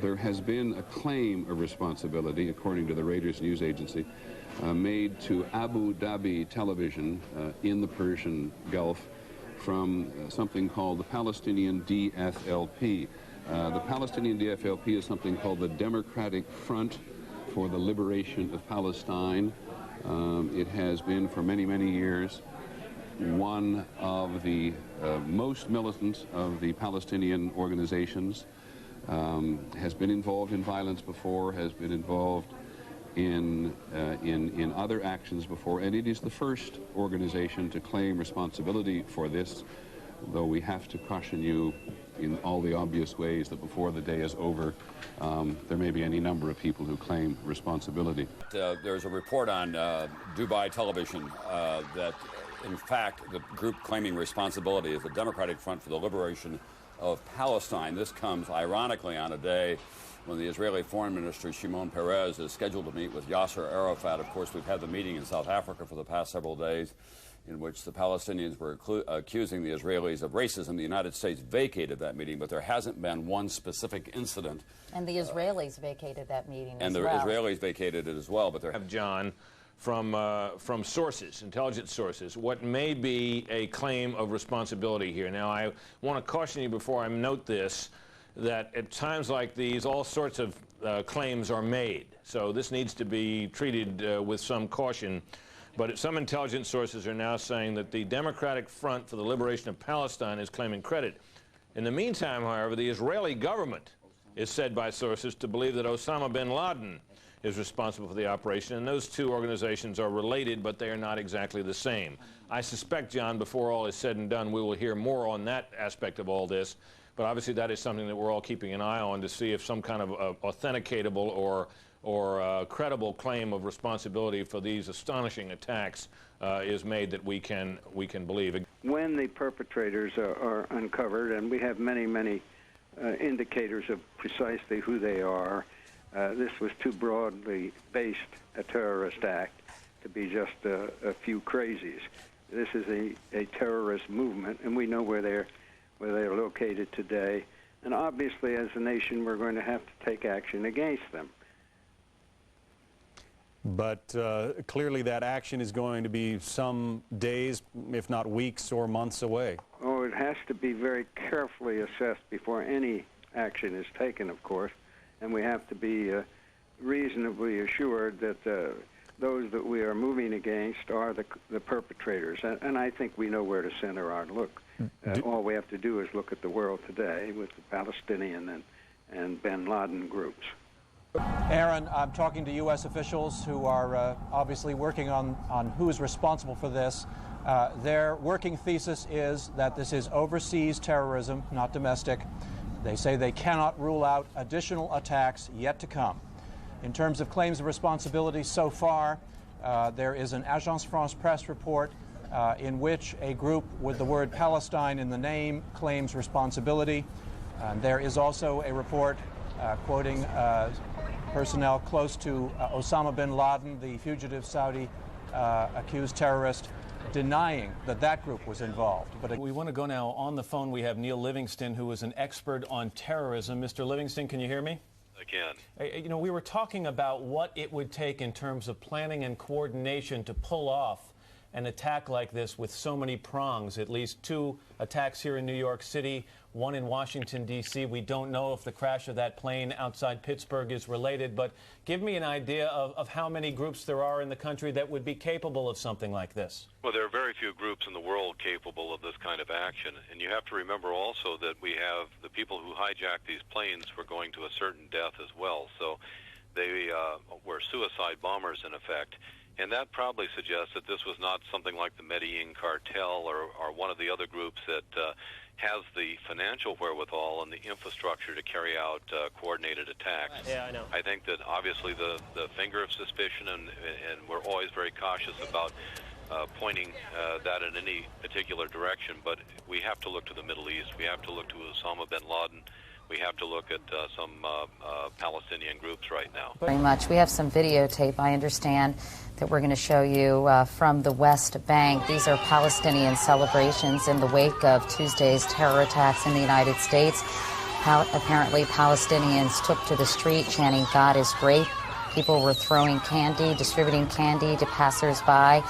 there has been a claim of responsibility, according to the Reuters news agency, made to Abu Dhabi television in the Persian Gulf from something called the Palestinian DFLP. The Palestinian DFLP is something called the Democratic Front for the Liberation of Palestine. It has been for many, many years one of the most militant of the Palestinian organizations, has been involved in violence before, has been involved in other actions before, and it is the first organization to claim responsibility for this, though we have to caution you in all the obvious ways that before the day is over, there may be any number of people who claim responsibility. There's a report on Dubai television that, in fact, the group claiming responsibility is the Democratic Front for the Liberation of Palestine. This comes, ironically, on a day when the Israeli Foreign Minister, Shimon Peres, is scheduled to meet with Yasser Arafat. Of course, we've had the meeting in South Africa for the past several days in which the Palestinians were accusing the Israelis of racism. The United States vacated that meeting, but there hasn't been one specific incident. And the Israelis vacated that meeting as well. And the Israelis vacated it as well. But there have John from sources, intelligence sources, what may be a claim of responsibility here. Now, I want to caution you before I note this, that at times like these, all sorts of claims are made. So this needs to be treated with some caution. But some intelligence sources are now saying that the Democratic Front for the Liberation of Palestine is claiming credit. In the meantime, however, the Israeli government is said by sources to believe that Osama bin Laden is responsible for the operation, and those two organizations are related, but they are not exactly the same. I suspect, John, before all is said and done, we will hear more on that aspect of all this, but obviously that is something that we're all keeping an eye on to see if some kind of authenticatable or credible claim of responsibility for these astonishing attacks is made that we can believe. When the perpetrators are uncovered, and we have many, many indicators of precisely who they are, this was too broadly based a terrorist act to be just a few crazies. This is a terrorist movement, and we know where they're located today. And obviously, as a nation, we're going to have to take action against them. But clearly that action is going to be some days, if not weeks or months away. Oh, it has to be very carefully assessed before any action is taken, of course. And we have to be reasonably assured that those that we are moving against are the perpetrators. And I think we know where to center our look. All we have to do is look at the world today with the Palestinian and bin Laden groups. Aaron, I'm talking to U.S. officials who are obviously working on who is responsible for this. Their working thesis is that this is overseas terrorism, not domestic. They say they cannot rule out additional attacks yet to come. In terms of claims of responsibility so far, there is an Agence France-Presse report in which a group with the word Palestine in the name claims responsibility. There is also a report quoting personnel close to Osama bin Laden, the fugitive Saudi accused terrorist, denying that group was involved. But we want to go now on the phone. We have Neil Livingston, who is an expert on terrorism. Mr. Livingston, can you hear me? I can. You know, we were talking about what it would take in terms of planning and coordination to pull off an attack like this with so many prongs. At least 2 attacks here in New York City, 1 in Washington, D.C. We don't know if the crash of that plane outside Pittsburgh is related, but give me an idea of how many groups there are in the country that would be capable of something like this. Well, there are very few groups in the world capable of this kind of action. And you have to remember also that we have the people who hijacked these planes were going to a certain death as well. So they were suicide bombers, in effect. And that probably suggests that this was not something like the Medellin cartel or one of the other groups that has the financial wherewithal and the infrastructure to carry out coordinated attacks. Yeah, I know. I think that obviously the finger of suspicion, and we're always very cautious about pointing that in any particular direction, but we have to look to the Middle East. We have to look to Osama bin Laden. We have to look at some Palestinian groups right now. Very much. We have some videotape, I understand, that we're going to show you from the West Bank. These are Palestinian celebrations in the wake of Tuesday's terror attacks in the United States. apparently Palestinians took to the street chanting, "God is great." People were throwing candy, distributing candy to passersby.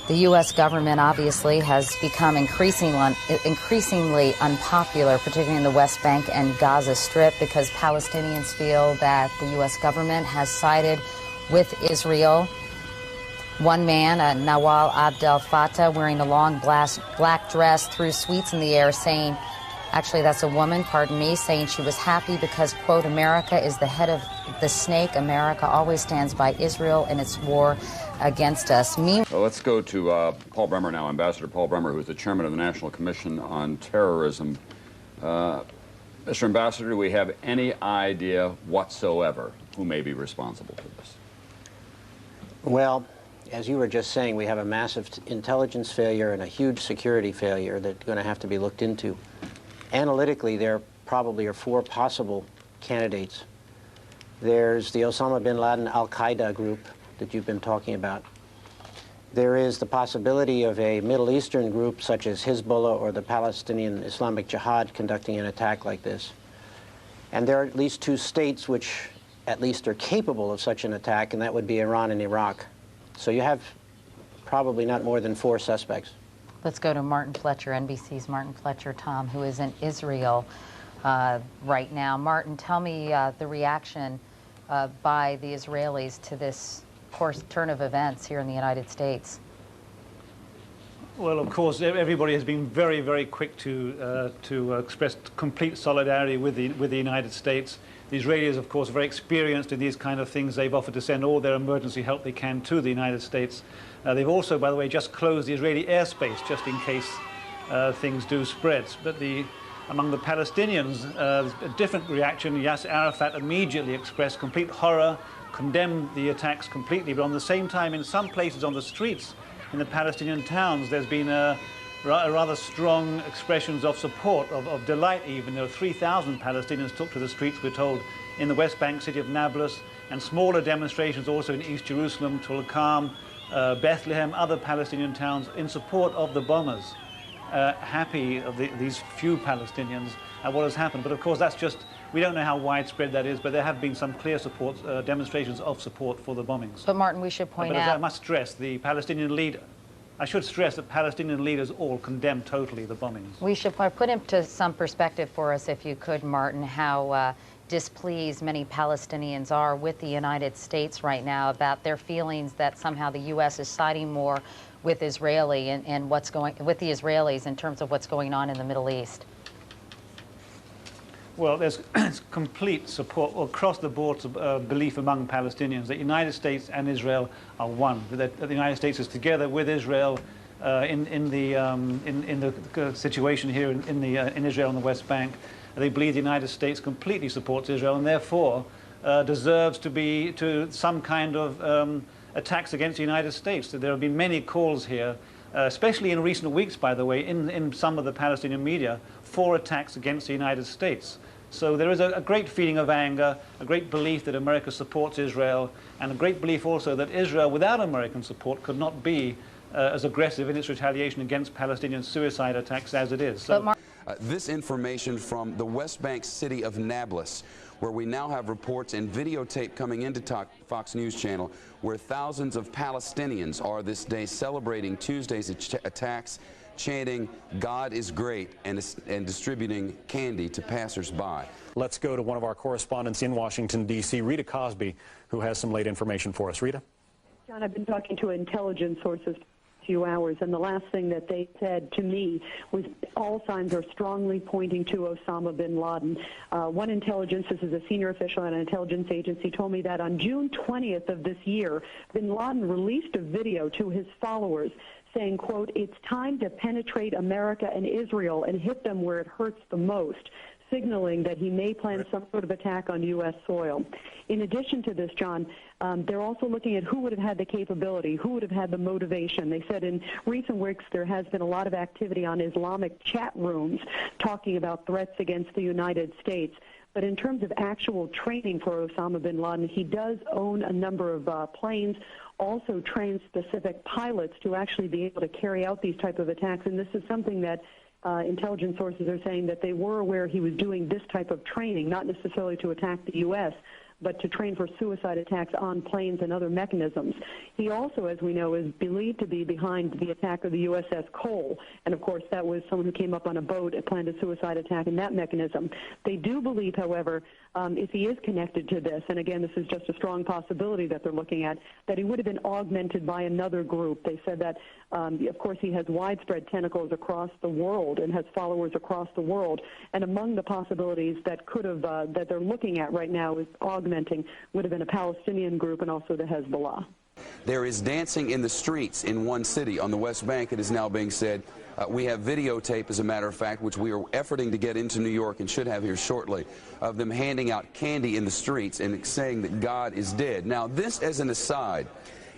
The U.S. government obviously has become increasingly unpopular, particularly in the West Bank and Gaza Strip, because Palestinians feel that the U.S. government has sided with Israel. One man, Nawal Abdel Fattah, wearing a long black dress, threw sweets in the air saying, actually that's a woman, pardon me, saying she was happy because, quote, America is the head of the snake. America always stands by Israel in its war against us. Well, let's go to Paul Bremer now, Ambassador Paul Bremer, who is the chairman of the National Commission on Terrorism. Mr. Ambassador, do we have any idea whatsoever who may be responsible for this? Well, as you were just saying, we have a massive intelligence failure and a huge security failure that's going to have to be looked into. Analytically, there probably are 4 possible candidates. There's the Osama bin Laden al-Qaeda group that you've been talking about. There is the possibility of a Middle Eastern group such as Hezbollah or the Palestinian Islamic Jihad conducting an attack like this. And there are at least 2 states which at least are capable of such an attack, and that would be Iran and Iraq. So you have probably not more than 4 suspects. Let's go to Martin Fletcher, NBC's Martin Fletcher, Tom, who is in Israel right now. Martin, tell me the reaction by the Israelis to this turn of events here in the United States. Well, of course, everybody has been very, very quick to express complete solidarity with the United States. The Israelis, of course, are very experienced in these kind of things. They've offered to send all their emergency help they can to the United States. They've also, by the way, just closed the Israeli airspace just in case things do spread. But among the Palestinians, there's a different reaction. Yasser Arafat immediately expressed complete horror, condemned the attacks completely. But on the same time, in some places on the streets in the Palestinian towns, there's been rather strong expressions of support, of delight even. There were 3,000 Palestinians took to the streets, we're told, in the West Bank city of Nablus, and smaller demonstrations also in East Jerusalem, Tulkarm, Bethlehem, other Palestinian towns in support of the bombers. Happy of these few Palestinians at what has happened. But of course that's just, we don't know how widespread that is, but there have been some clear support, demonstrations of support for the bombings. But Martin, we should point out... I must stress, the Palestinian leader, I should stress that Palestinian leaders all condemn totally the bombings. We should put into some perspective for us, if you could, Martin, how displeased many Palestinians are with the United States right now about their feelings that somehow the U.S. is siding more with Israeli and what's going with the Israelis in terms of what's going on in the Middle East. Well, there's complete support across the board belief among Palestinians that the United States and Israel are one. That the United States is together with Israel in the situation here in Israel and the West Bank. They believe the United States completely supports Israel and therefore deserves to some kind of attacks against the United States. So there have been many calls here, especially in recent weeks, by the way, in some of the Palestinian media, for attacks against the United States. So there is a great feeling of anger, a great belief that America supports Israel, and a great belief also that Israel, without American support, could not be as aggressive in its retaliation against Palestinian suicide attacks as it is. So this information from the West Bank city of Nablus, where we now have reports and videotape coming into Fox News Channel, where thousands of Palestinians are this day celebrating Tuesday's attacks, chanting, "God is great," and distributing candy to passersby. Let's go to one of our correspondents in Washington, D.C., Rita Cosby, who has some late information for us. Rita? John, I've been talking to intelligence sources few hours, and the last thing that they said to me was all signs are strongly pointing to Osama bin Laden. One intelligence, this is a senior official at an intelligence agency, told me that on June 20th of this year, bin Laden released a video to his followers saying, quote, "It's time to penetrate America and Israel and hit them where it hurts the most," signaling that he may plan some sort of attack on U.S. soil. In addition to this, John, they're also looking at who would have had the capability, who would have had the motivation. They said in recent weeks there has been a lot of activity on Islamic chat rooms talking about threats against the United States. But in terms of actual training for Osama bin Laden, he does own a number of planes, also trains specific pilots to actually be able to carry out these type of attacks. And this is something that intelligence sources are saying that they were aware he was doing this type of training, not necessarily to attack the U.S., but to train for suicide attacks on planes and other mechanisms. He also, as we know, is believed to be behind the attack of the USS Cole. And, of course, that was someone who came up on a boat and planned a suicide attack in that mechanism. They do believe, however, if he is connected to this, and again, this is just a strong possibility that they're looking at, that he would have been augmented by another group. They said that, of course, he has widespread tentacles across the world and has followers across the world. And among the possibilities that could have, that they're looking at right now is augmenting would have been a Palestinian group and also the Hezbollah. There is dancing in the streets in one city on the West Bank, it is now being said. We have videotape, as a matter of fact, which we are efforting to get into New York and should have here shortly, of them handing out candy in the streets and saying that God is dead. Now, this as an aside,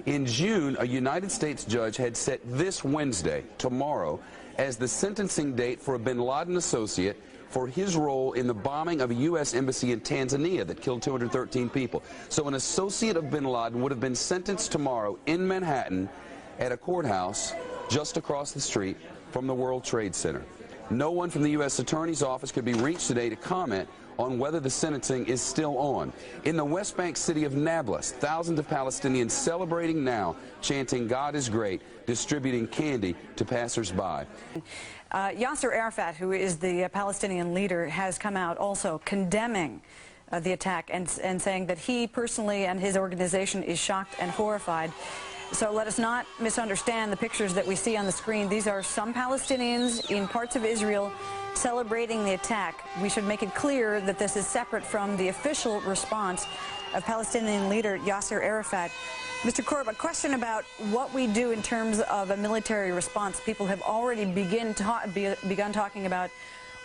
in June, a United States judge had set this Wednesday, tomorrow, as the sentencing date for a bin Laden associate for his role in the bombing of a U.S. embassy in Tanzania that killed 213 people. So an associate of bin Laden would have been sentenced tomorrow in Manhattan at a courthouse just across the street from the World Trade Center. No one from the U.S. Attorney's Office could be reached today to comment on whether the sentencing is still on. In the West Bank city of Nablus, thousands of Palestinians celebrating now, chanting God is great, distributing candy to passers-by. Yasser Arafat, who is the Palestinian leader, has come out also condemning the attack and saying that he personally and his organization is shocked and horrified. So let us not misunderstand the pictures that we see on the screen. These are some Palestinians in parts of Israel celebrating the attack. We should make it clear that this is separate from the official response of Palestinian leader Yasser Arafat. Mr. Korb, a question about what we do in terms of a military response. People have already begun talking about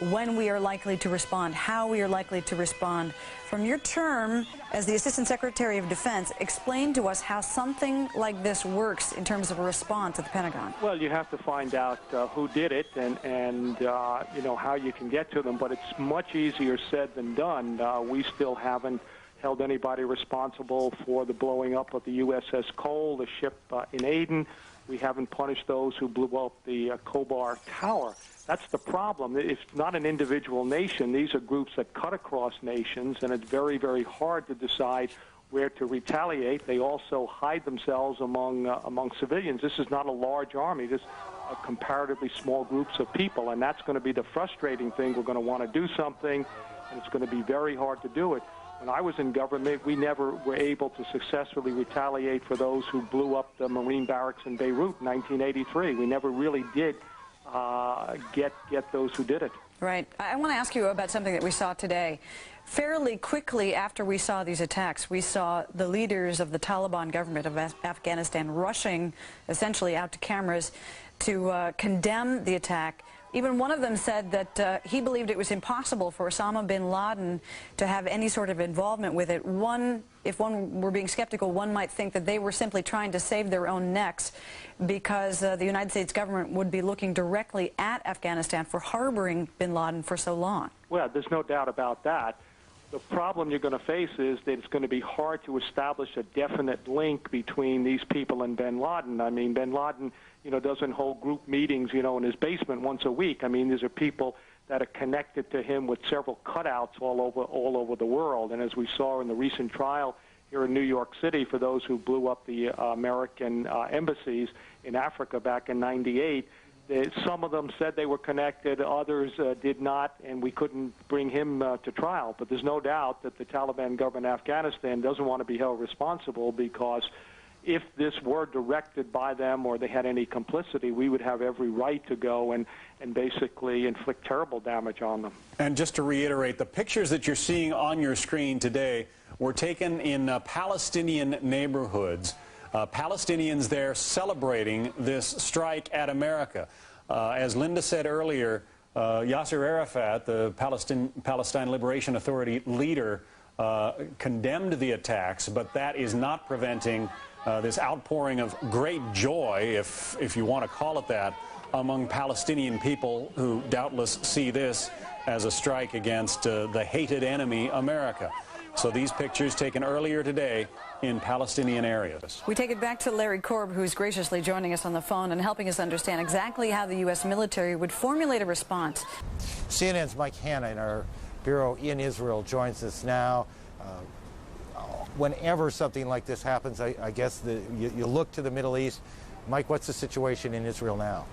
when we are likely to respond, how we are likely to respond. From your term as the Assistant Secretary of Defense, explain to us how something like this works in terms of a response at the Pentagon. Well, you have to find out who did it and you know, how you can get to them, but it's much easier said than done. We still haven't held anybody responsible for the blowing up of the USS Cole, the ship in Aden. We haven't punished those who blew up the Khobar Tower. That's the problem. It's not an individual nation. These are groups that cut across nations, and it's very, very hard to decide where to retaliate. They also hide themselves among civilians. This is not a large army. This is comparatively small groups of people, and that's going to be the frustrating thing. We're going to want to do something, and it's going to be very hard to do it. When I was in government, we never were able to successfully retaliate for those who blew up the Marine barracks in Beirut in 1983. We never really did get those who did it. Right. I want to ask you about something that we saw today. Fairly quickly after we saw these attacks, we saw the leaders of the Taliban government of Afghanistan rushing essentially out to cameras to condemn the attack. Even one of them said that he believed it was impossible for Osama bin Laden to have any sort of involvement with it. If one were being skeptical, one might think that they were simply trying to save their own necks because the United States government would be looking directly at Afghanistan for harboring bin Laden for so long. Well, there's no doubt about that. The problem you're going to face is that it's going to be hard to establish a definite link between these people and bin Laden. I mean, bin Laden, you know, doesn't hold group meetings, you know, in his basement once a week. I mean, these are people that are connected to him with several cutouts all over the world. And as we saw in the recent trial here in New York City for those who blew up the American embassies in Africa back in '98, some of them said they were connected, others did not, and we couldn't bring him to trial. But there's no doubt that the Taliban government in Afghanistan doesn't want to be held responsible, because if this were directed by them or they had any complicity, we would have every right to go and basically inflict terrible damage on them. And just to reiterate, the pictures that you're seeing on your screen today were taken in Palestinian neighborhoods. Palestinians there celebrating this strike at America. As Linda said earlier, Yasser Arafat, the Palestine Liberation Authority leader, condemned the attacks, but that is not preventing this outpouring of great joy, if you want to call it that, among Palestinian people who doubtless see this as a strike against the hated enemy, America. So So these pictures taken earlier today in Palestinian areas. We take it back to Larry Korb, who's graciously joining us on the phone and helping us understand exactly how the U.S. military would formulate a response. CNN's Mike Hanna in our bureau in Israel joins us now. Whenever something like this happens, I guess you look to the Middle East. Mike, what's the situation in Israel now?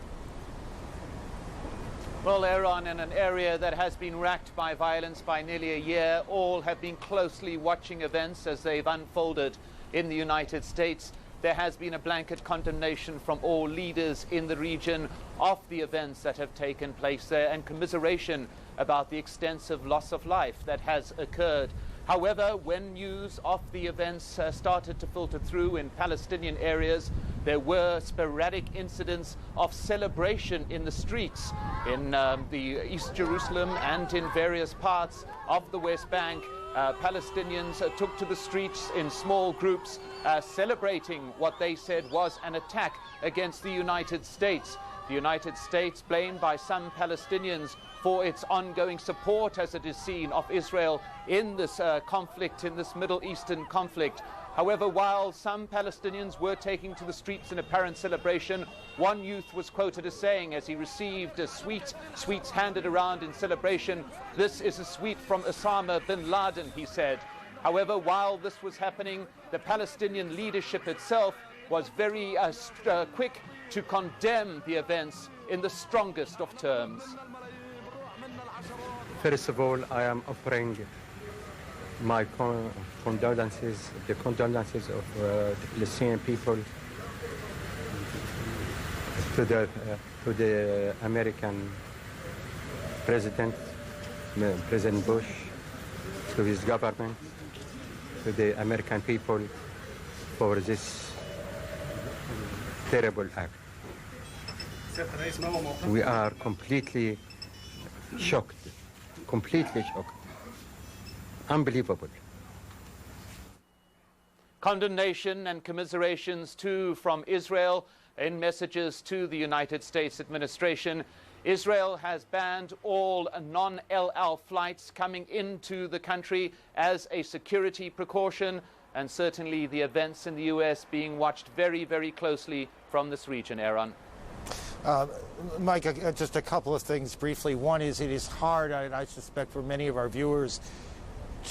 Well, Aaron, in an area that has been racked by violence by nearly a year, all have been closely watching events as they've unfolded in the United States. There has been a blanket condemnation from all leaders in the region of the events that have taken place there and commiseration about the extensive loss of life that has occurred. However, when news of the events started to filter through in Palestinian areas, there were sporadic incidents of celebration in the streets in the East Jerusalem and in various parts of the West Bank. Palestinians took to the streets in small groups, celebrating what they said was an attack against the United States. The United States, blamed by some Palestinians for its ongoing support, as it is seen, of Israel in this conflict, in this Middle Eastern conflict. However, while some Palestinians were taking to the streets in apparent celebration, one youth was quoted as saying, as he received a sweets handed around in celebration, "This is a sweet from Osama bin Laden," he said. However, while this was happening, the Palestinian leadership itself was very quick to condemn the events in the strongest of terms. First of all, I am offering my condolences, the condolences of the Palestinian people to the American President, President Bush, to his government, to the American people for this terrible act. We are completely shocked, unbelievable. Condemnation and commiserations too from Israel in messages to the United States administration. Israel has banned all non-El Al flights coming into the country as a security precaution, and certainly the events in the U.S. being watched very, very closely from this region, Aaron. Mike, just a couple of things briefly. One is, it is hard, I suspect, for many of our viewers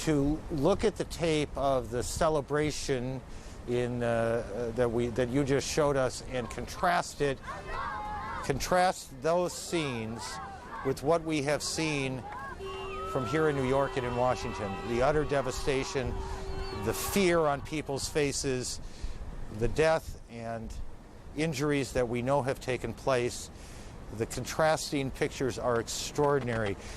to look at the tape of the celebration that you just showed us and contrast those scenes with what we have seen from here in New York and in Washington. The utter devastation, the fear on people's faces, the death and injuries that we know have taken place. The contrasting pictures are extraordinary.